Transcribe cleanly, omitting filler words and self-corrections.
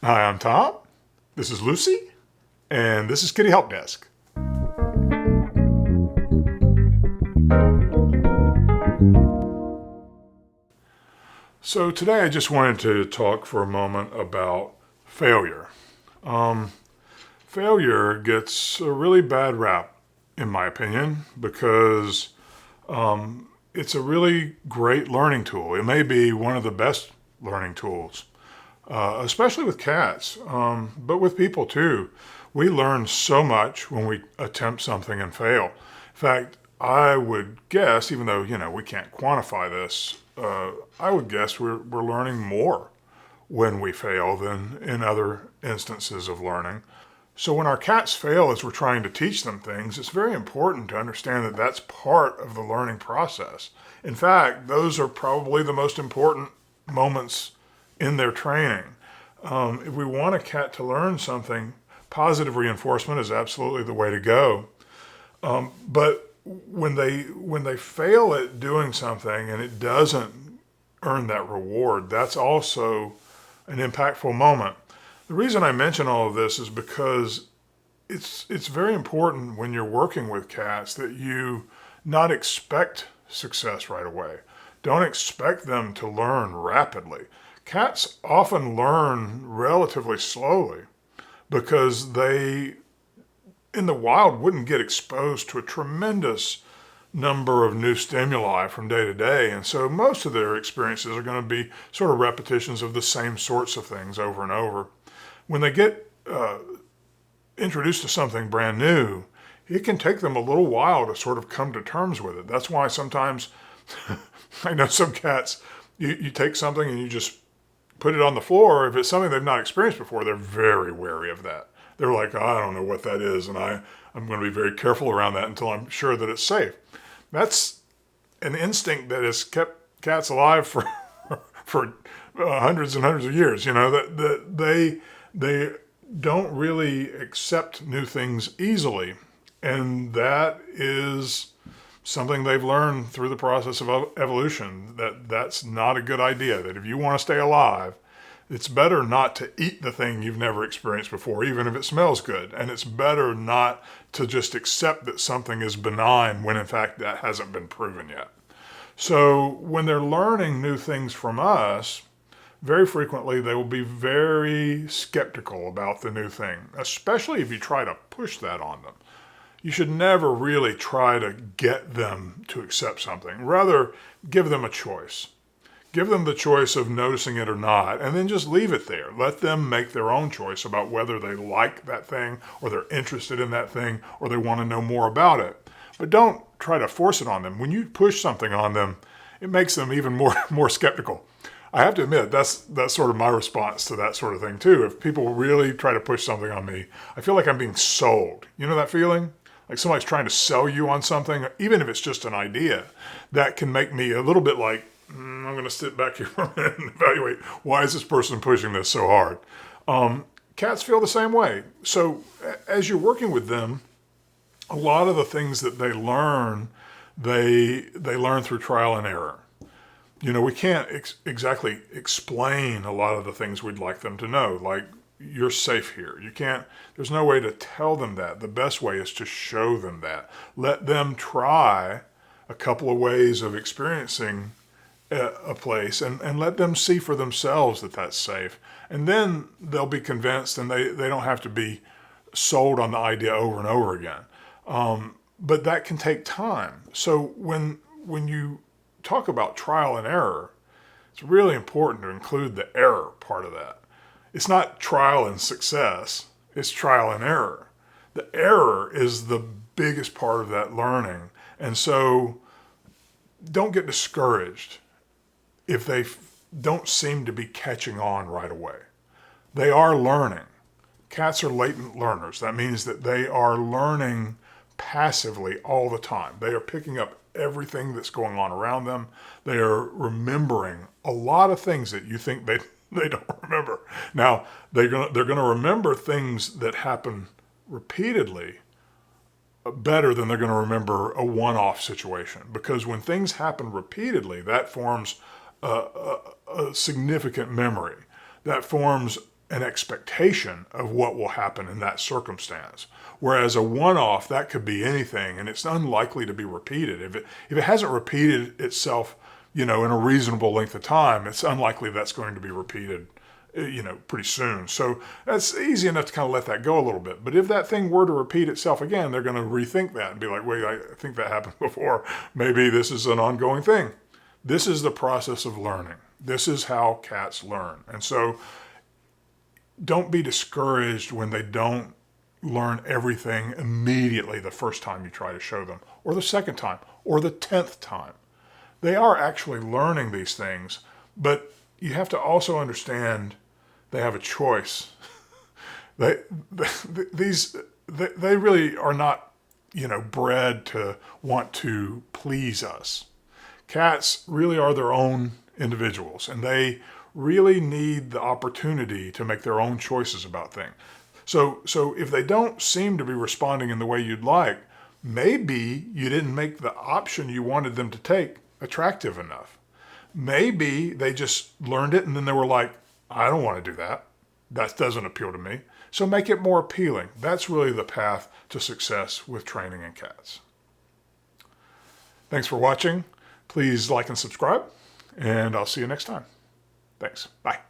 Hi, I'm Tom. This is Lucy, and this is Kitty Help Desk. So today I just wanted to talk for a moment about failure. Failure gets a really bad rap, in my opinion, because it's a really great learning tool. It may be one of the best learning tools, especially with cats, but with people too. We learn so much when we attempt something and fail. In fact, I would guess, even though we can't quantify this, I would guess we're learning more when we fail than in other instances of learning. So when our cats fail as we're trying to teach them things, it's very important to understand that that's part of the learning process. In fact, those are probably the most important moments in their training. If we want a cat to learn something, positive reinforcement is absolutely the way to go. But when they fail at doing something and it doesn't earn that reward, that's also an impactful moment. The reason I mention all of this is because it's very important when you're working with cats that you not expect success right away. Don't expect them to learn rapidly. Cats often learn relatively slowly because they, in the wild, wouldn't get exposed to a tremendous number of new stimuli from day to day. And so most of their experiences are going to be sort of repetitions of the same sorts of things over and over. When they get introduced to something brand new, it can take them a little while to sort of come to terms with it. That's why sometimes I know some cats, you take something and you just put it on the floor. If it's something they've not experienced before, they're very wary of that. They're like, I don't know what that is, and I'm going to be very careful around that until I'm sure that it's safe. That's an instinct that has kept cats alive for for hundreds and hundreds of years. That they don't really accept new things easily, and that is something they've learned through the process of evolution. That's not a good idea. That if you want to stay alive, it's better not to eat the thing you've never experienced before, even if it smells good. And it's better not to just accept that something is benign when in fact that hasn't been proven yet. So when they're learning new things from us, very frequently they will be very skeptical about the new thing, especially if you try to push that on them. You should never really try to get them to accept something. Rather, give them a choice. Give them the choice of noticing it or not, and then just leave it there. Let them make their own choice about whether they like that thing, or they're interested in that thing, or they want to know more about it. But don't try to force it on them. When you push something on them, it makes them even more skeptical. I have to admit, that's sort of my response to that sort of thing too. If people really try to push something on me, I feel like I'm being sold. You know that feeling? Like somebody's trying to sell you on something, even if it's just an idea. That can make me a little bit like, I'm going to sit back here for a minute and evaluate, why is this person pushing this so hard? Cats feel the same way. So as you're working with them, a lot of the things that they learn learn through trial and error. We can't exactly explain a lot of the things we'd like them to know, like you're safe here. There's no way to tell them that. The best way is to show them that. Let them try a couple of ways of experiencing a place and let them see for themselves that that's safe. And then they'll be convinced, and they don't have to be sold on the idea over and over again. But that can take time. So when you talk about trial and error, it's really important to include the error part of that. It's not trial and success, it's trial and error. The error is the biggest part of that learning. And so don't get discouraged if they don't seem to be catching on right away. They are learning. Cats are latent learners. That means that they are learning passively all the time. They are picking up everything that's going on around them. They are remembering a lot of things that you think they don't remember. Now, they're going to remember things that happen repeatedly better than they're going to remember a one-off situation. Because when things happen repeatedly, that forms a significant memory. That forms an expectation of what will happen in that circumstance. Whereas a one-off, that could be anything, and it's unlikely to be repeated. If it hasn't repeated itself, in a reasonable length of time, it's unlikely that's going to be repeated, pretty soon. So that's easy enough to kind of let that go a little bit. But if that thing were to repeat itself again, they're going to rethink that and be like, wait, I think that happened before. Maybe this is an ongoing thing. This is the process of learning. This is how cats learn. And so don't be discouraged when they don't learn everything immediately the first time you try to show them, or the second time, or the 10th time. They are actually learning these things, but you have to also understand they have a choice. They really are not, bred to want to please us. Cats really are their own individuals, and they really need the opportunity to make their own choices about things. So if they don't seem to be responding in the way you'd like, maybe you didn't make the option you wanted them to take attractive enough. Maybe they just learned it and then they were like, I don't want to do that. That doesn't appeal to me. So make it more appealing. That's really the path to success with training in cats. Thanks for watching. Please like and subscribe, and I'll see you next time. Thanks. Bye.